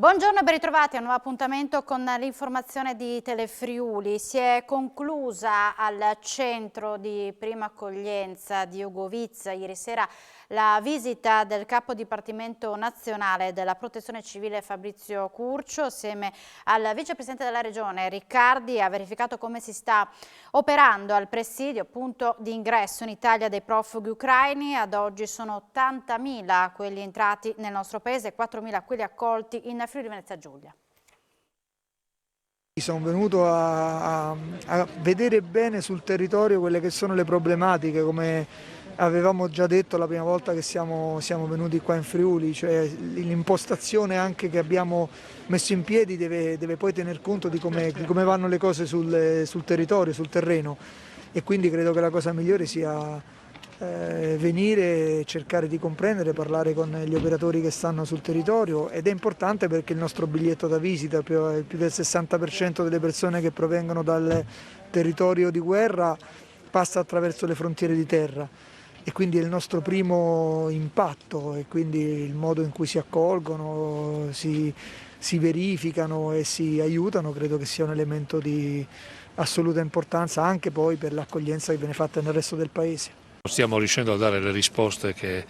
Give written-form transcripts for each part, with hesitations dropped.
Buongiorno e ben ritrovati a un nuovo appuntamento con l'informazione di Telefriuli. Si è conclusa al centro di prima accoglienza di Ugovizza ieri sera la visita del capo dipartimento nazionale della protezione civile Fabrizio Curcio. Assieme al vicepresidente della regione Riccardi ha verificato come si sta operando al presidio, punto di ingresso in Italia dei profughi ucraini. Ad oggi sono 80.000 quelli entrati nel nostro paese e 4.000 quelli accolti in Friuli Venezia Giulia. Sono venuto a vedere bene sul territorio quelle che sono le problematiche, come avevamo già detto la prima volta che siamo venuti qua in Friuli, cioè l'impostazione anche che abbiamo messo in piedi deve poi tener conto di come vanno le cose sul territorio, sul terreno, e quindi credo che la cosa migliore sia venire e cercare di comprendere, parlare con gli operatori che stanno sul territorio, ed è importante perché il nostro biglietto da visita, più del 60% delle persone che provengono dal territorio di guerra passa attraverso le frontiere di terra, e quindi è il nostro primo impatto, e quindi il modo in cui si accolgono, si verificano e si aiutano credo che sia un elemento di assoluta importanza anche poi per l'accoglienza che viene fatta nel resto del paese. Stiamo riuscendo a dare le risposte che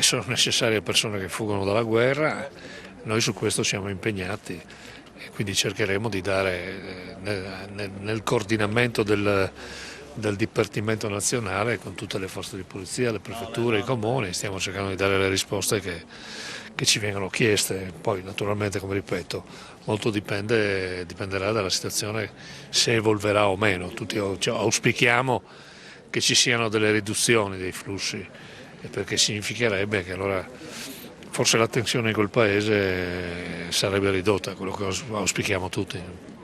sono necessarie a persone che fuggono dalla guerra. Noi su questo siamo impegnati e quindi cercheremo di dare nel coordinamento del Dipartimento Nazionale con tutte le forze di polizia, le prefetture, i comuni, stiamo cercando di dare le risposte che ci vengono chieste. Poi naturalmente, come ripeto, molto dipenderà dalla situazione, se evolverà o meno. Tutti auspichiamo che ci siano delle riduzioni dei flussi, perché significherebbe che allora forse la tensione in quel paese sarebbe ridotta, quello che auspichiamo tutti.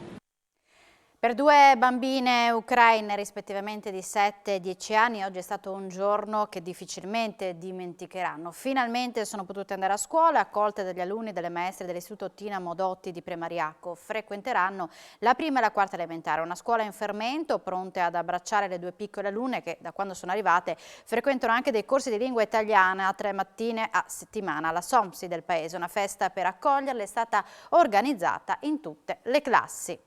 Per due bambine ucraine rispettivamente di 7 e 10 anni oggi è stato un giorno che difficilmente dimenticheranno. Finalmente sono potute andare a scuola, accolte dagli alunni e dalle maestre dell'istituto Tina Modotti di Premariacco. Frequenteranno la prima e la quarta elementare, una scuola in fermento, pronte ad abbracciare le due piccole alunne che da quando sono arrivate frequentano anche dei corsi di lingua italiana 3 mattine a settimana. La SOMSI del paese, una festa per accoglierle, è stata organizzata in tutte le classi.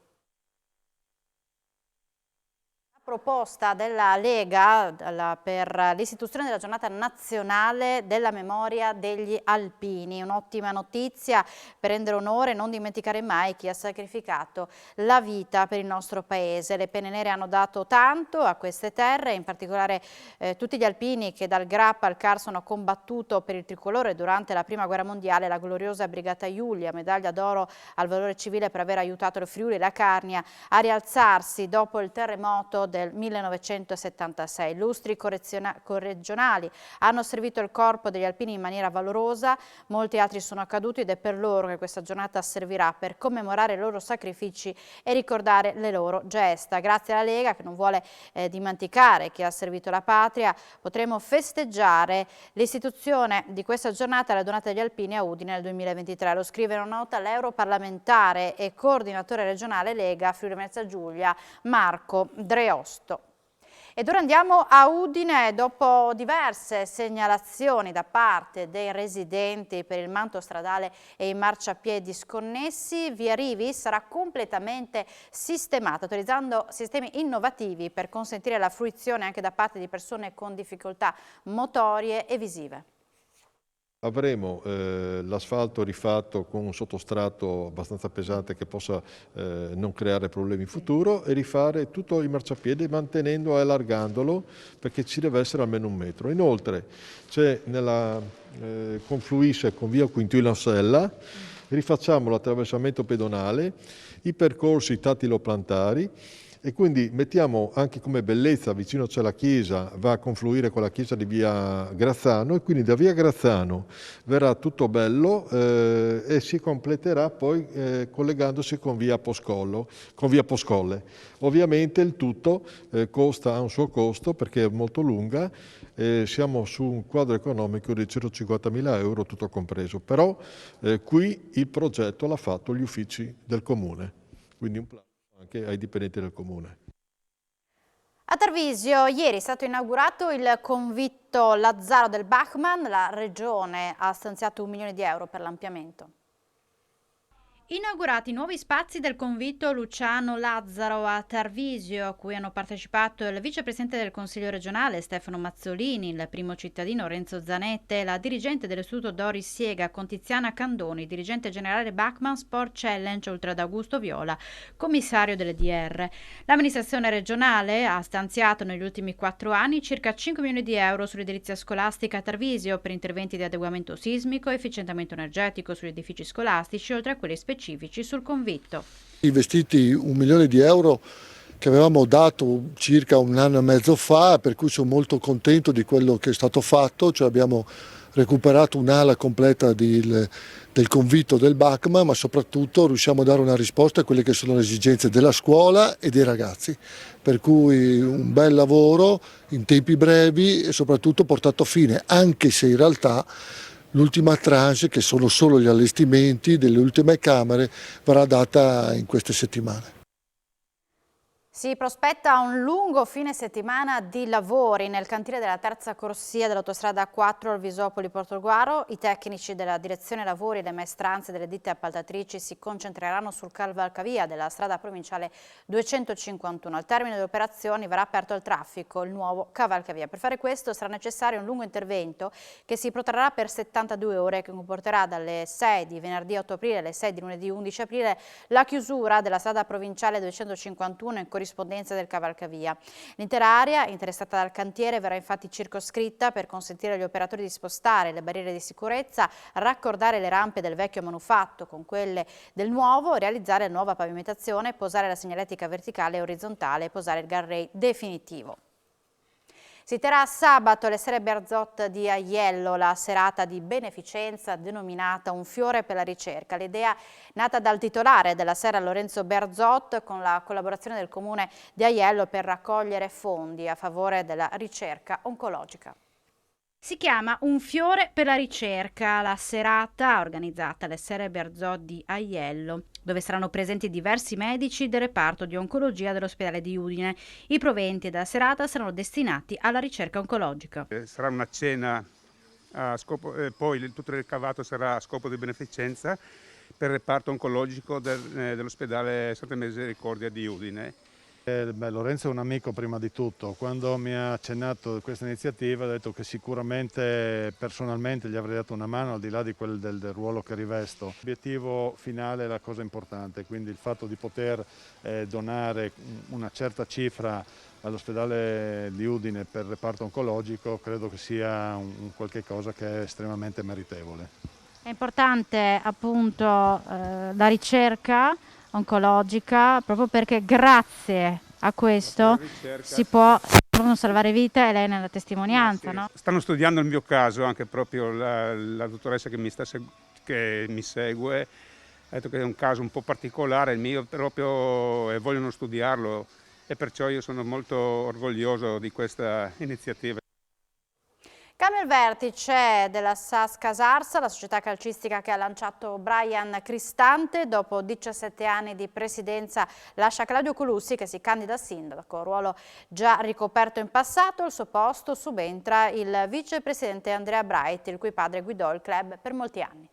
Proposta della Lega per l'istituzione della giornata nazionale della memoria degli alpini, un'ottima notizia per rendere onore e non dimenticare mai chi ha sacrificato la vita per il nostro paese. Le penne nere hanno dato tanto a queste terre, in particolare tutti gli alpini che dal Grappa al Carso hanno combattuto per il tricolore durante la Prima Guerra Mondiale, la gloriosa Brigata Iulia, medaglia d'oro al valore civile per aver aiutato il Friuli e la Carnia a rialzarsi dopo il terremoto del 1976. Illustri corregionali hanno servito il corpo degli alpini in maniera valorosa, molti altri sono accaduti ed è per loro che questa giornata servirà per commemorare i loro sacrifici e ricordare le loro gesta. Grazie alla Lega, che non vuole dimenticare chi ha servito la patria, potremo festeggiare l'istituzione di questa giornata alla donata degli alpini a Udine nel 2023. Lo scrive in una nota l'europarlamentare e coordinatore regionale Lega Friuli Venezia Giulia Marco Dreosto. Ed ora andiamo a Udine. Dopo diverse segnalazioni da parte dei residenti per il manto stradale e i marciapiedi sconnessi, Via Rivi sarà completamente sistemata, utilizzando sistemi innovativi per consentire la fruizione anche da parte di persone con difficoltà motorie e visive. Avremo l'asfalto rifatto con un sottostrato abbastanza pesante che possa non creare problemi in futuro, e rifare tutto il marciapiede mantenendo e allargandolo, perché ci deve essere almeno 1 metro. Inoltre confluisce con via Quintino Sella, rifacciamo l'attraversamento pedonale, i percorsi tattilo-plantari, e quindi mettiamo anche come bellezza, vicino c'è la chiesa, va a confluire con la chiesa di via Grazzano, e quindi da via Grazzano verrà tutto bello e si completerà poi collegandosi con via Poscolle. Ovviamente il tutto ha un suo costo perché è molto lunga, siamo su un quadro economico di 150.000 euro tutto compreso, però qui il progetto l'ha fatto gli uffici del comune, quindi un plauso anche ai dipendenti del comune. A Tarvisio ieri è stato inaugurato il convitto Lazzaro del Bachmann. La regione ha stanziato 1 milione di euro per l'ampliamento. Inaugurati nuovi spazi del convitto Luciano Lazzaro a Tarvisio, a cui hanno partecipato il vicepresidente del Consiglio regionale Stefano Mazzolini, il primo cittadino Renzo Zanette, la dirigente dell'istituto Doris Siega con Tiziana Candoni, dirigente generale Bachmann Sport Challenge, oltre ad Augusto Viola, commissario delle DR. L'amministrazione regionale ha stanziato negli ultimi 4 anni circa 5 milioni di euro sull'edilizia scolastica a Tarvisio per interventi di adeguamento sismico e efficientamento energetico sugli edifici scolastici, oltre a quelli specifici sul convitto. Investiti 1 milione di euro che avevamo dato circa 1 anno e mezzo fa, per cui sono molto contento di quello che è stato fatto, cioè abbiamo recuperato un'ala completa del convitto del Bachmann, ma soprattutto riusciamo a dare una risposta a quelle che sono le esigenze della scuola e dei ragazzi, per cui un bel lavoro in tempi brevi e soprattutto portato a fine, anche se in realtà l'ultima tranche, che sono solo gli allestimenti delle ultime camere, verrà data in queste settimane. Si prospetta un lungo fine settimana di lavori nel cantiere della terza corsia dell'autostrada 4 Alvisopoli-Portogruaro. I tecnici della direzione lavori e le maestranze delle ditte appaltatrici si concentreranno sul cavalcavia della strada provinciale 251. Al termine delle operazioni verrà aperto al traffico il nuovo cavalcavia. Per fare questo sarà necessario un lungo intervento che si protrarrà per 72 ore, che comporterà dalle 6 di venerdì 8 aprile alle 6 di lunedì 11 aprile la chiusura della strada provinciale 251 in corrispondenza del cavalcavia. L'intera area interessata dal cantiere verrà infatti circoscritta per consentire agli operatori di spostare le barriere di sicurezza, raccordare le rampe del vecchio manufatto con quelle del nuovo, realizzare la nuova pavimentazione, posare la segnaletica verticale e orizzontale e posare il guardrail definitivo. Si terrà sabato alle Serre Berzot di Aiello la serata di beneficenza denominata Un fiore per la ricerca. L'idea nata dal titolare della serra Lorenzo Berzot con la collaborazione del comune di Aiello per raccogliere fondi a favore della ricerca oncologica. Si chiama Un fiore per la ricerca, la serata organizzata alle Serre Berzot di Aiello, dove saranno presenti diversi medici del reparto di oncologia dell'ospedale di Udine. I proventi della serata saranno destinati alla ricerca oncologica. Sarà una cena a scopo, poi tutto il ricavato sarà a scopo di beneficenza per il reparto oncologico dell'ospedale Santa Misericordia di Udine. Lorenzo è un amico prima di tutto. Quando mi ha accennato questa iniziativa ha detto che sicuramente personalmente gli avrei dato una mano al di là di del ruolo che rivesto. L'obiettivo finale è la cosa importante, quindi il fatto di poter donare una certa cifra all'ospedale di Udine per il reparto oncologico credo che sia un qualche cosa che è estremamente meritevole. È importante appunto la ricerca oncologica, proprio perché grazie a questo si possono salvare vite, e lei nella testimonianza. Sì. No? Stanno studiando il mio caso, anche proprio la dottoressa che mi segue ha detto che è un caso un po' particolare il mio proprio e vogliono studiarlo, e perciò io sono molto orgoglioso di questa iniziativa. Cambia il vertice della SAS Casarsa, la società calcistica che ha lanciato Brian Cristante. Dopo 17 anni di presidenza lascia Claudio Colussi, che si candida a sindaco, ruolo già ricoperto in passato. Al suo posto subentra il vicepresidente Andrea Bright, il cui padre guidò il club per molti anni.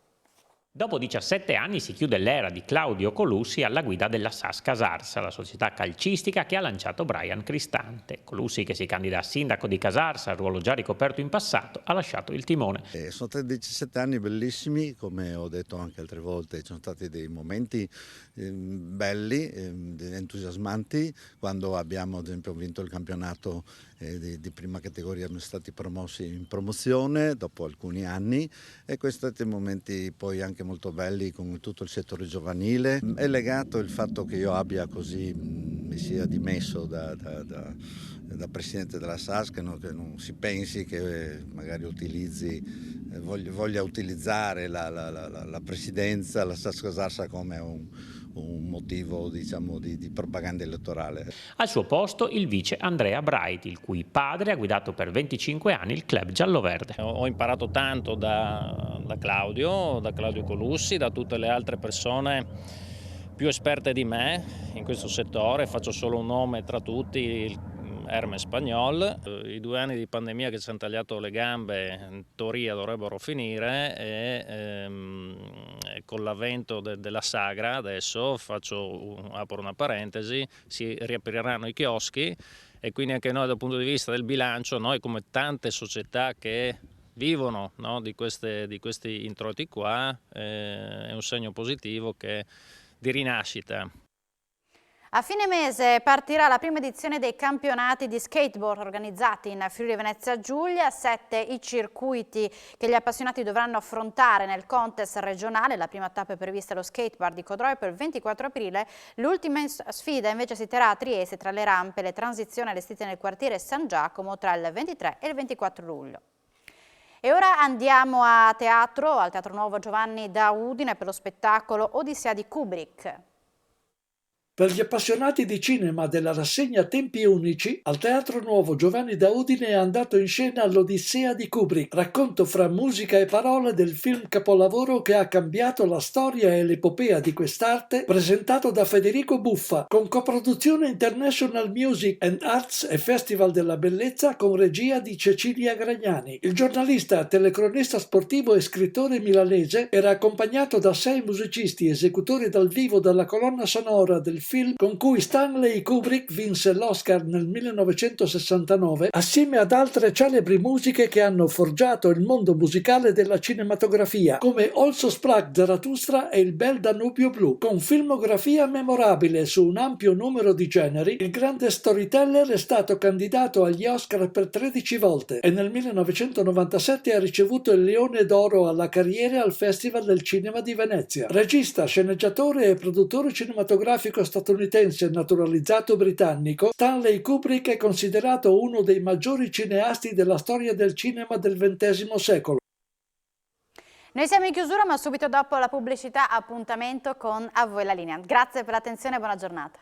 Dopo 17 anni si chiude l'era di Claudio Colussi alla guida della SAS Casarsa, la società calcistica che ha lanciato Brian Cristante. Colussi, che si candida a sindaco di Casarsa, ruolo già ricoperto in passato, ha lasciato il timone. Sono stati 17 anni bellissimi, come ho detto anche altre volte, ci sono stati dei momenti belli, entusiasmanti, quando abbiamo ad esempio vinto il campionato di prima categoria, siamo stati promossi in promozione dopo alcuni anni, e questi sono stati momenti poi anche molto belli con tutto il settore giovanile. È legato il fatto che io abbia così, mi sia dimesso da presidente della SAS, che non si pensi che magari voglia utilizzare la presidenza, la SAS Casarsa come un motivo, diciamo, di propaganda elettorale. Al suo posto il vice Andrea Bright, il cui padre ha guidato per 25 anni il club gialloverde. Ho imparato tanto da Claudio Colussi, da tutte le altre persone più esperte di me in questo settore. Faccio solo un nome tra tutti, Hermes Pagnol. I 2 anni di pandemia che ci hanno tagliato le gambe in teoria dovrebbero finire, e con l'avvento della sagra, adesso apro una parentesi, si riapriranno i chioschi e quindi anche noi dal punto di vista del bilancio, noi come tante società che vivono, no, di questi introiti qua, è un segno positivo di rinascita. A fine mese partirà la prima edizione dei campionati di skateboard organizzati in Friuli Venezia Giulia. 7 i circuiti che gli appassionati dovranno affrontare nel contest regionale. La prima tappa è prevista allo skatepark di Codroio per il 24 aprile. L'ultima sfida invece si terrà a Trieste tra le rampe e le transizioni allestite nel quartiere San Giacomo tra il 23 e il 24 luglio. E ora andiamo a teatro, al Teatro Nuovo Giovanni da Udine per lo spettacolo Odissea di Kubrick. Per gli appassionati di cinema della rassegna Tempi Unici, al Teatro Nuovo Giovanni da Udine è andato in scena l'Odissea di Kubrick, racconto fra musica e parole del film capolavoro che ha cambiato la storia e l'epopea di quest'arte, presentato da Federico Buffa, con coproduzione International Music and Arts e Festival della Bellezza con regia di Cecilia Gragnani. Il giornalista, telecronista sportivo e scrittore milanese era accompagnato da 6 musicisti esecutori dal vivo della colonna sonora del film con cui Stanley Kubrick vinse l'Oscar nel 1969 assieme ad altre celebri musiche che hanno forgiato il mondo musicale della cinematografia come Also sprach Zarathustra e Il bel Danubio blu. Con filmografia memorabile su un ampio numero di generi, il grande storyteller è stato candidato agli Oscar per 13 volte e nel 1997 ha ricevuto il Leone d'Oro alla carriera al Festival del Cinema di Venezia. Regista, sceneggiatore e produttore cinematografico statunitense naturalizzato britannico, Stanley Kubrick è considerato uno dei maggiori cineasti della storia del cinema del XX secolo. Noi siamo in chiusura, ma subito dopo la pubblicità appuntamento con A voi la linea. Grazie per l'attenzione e buona giornata.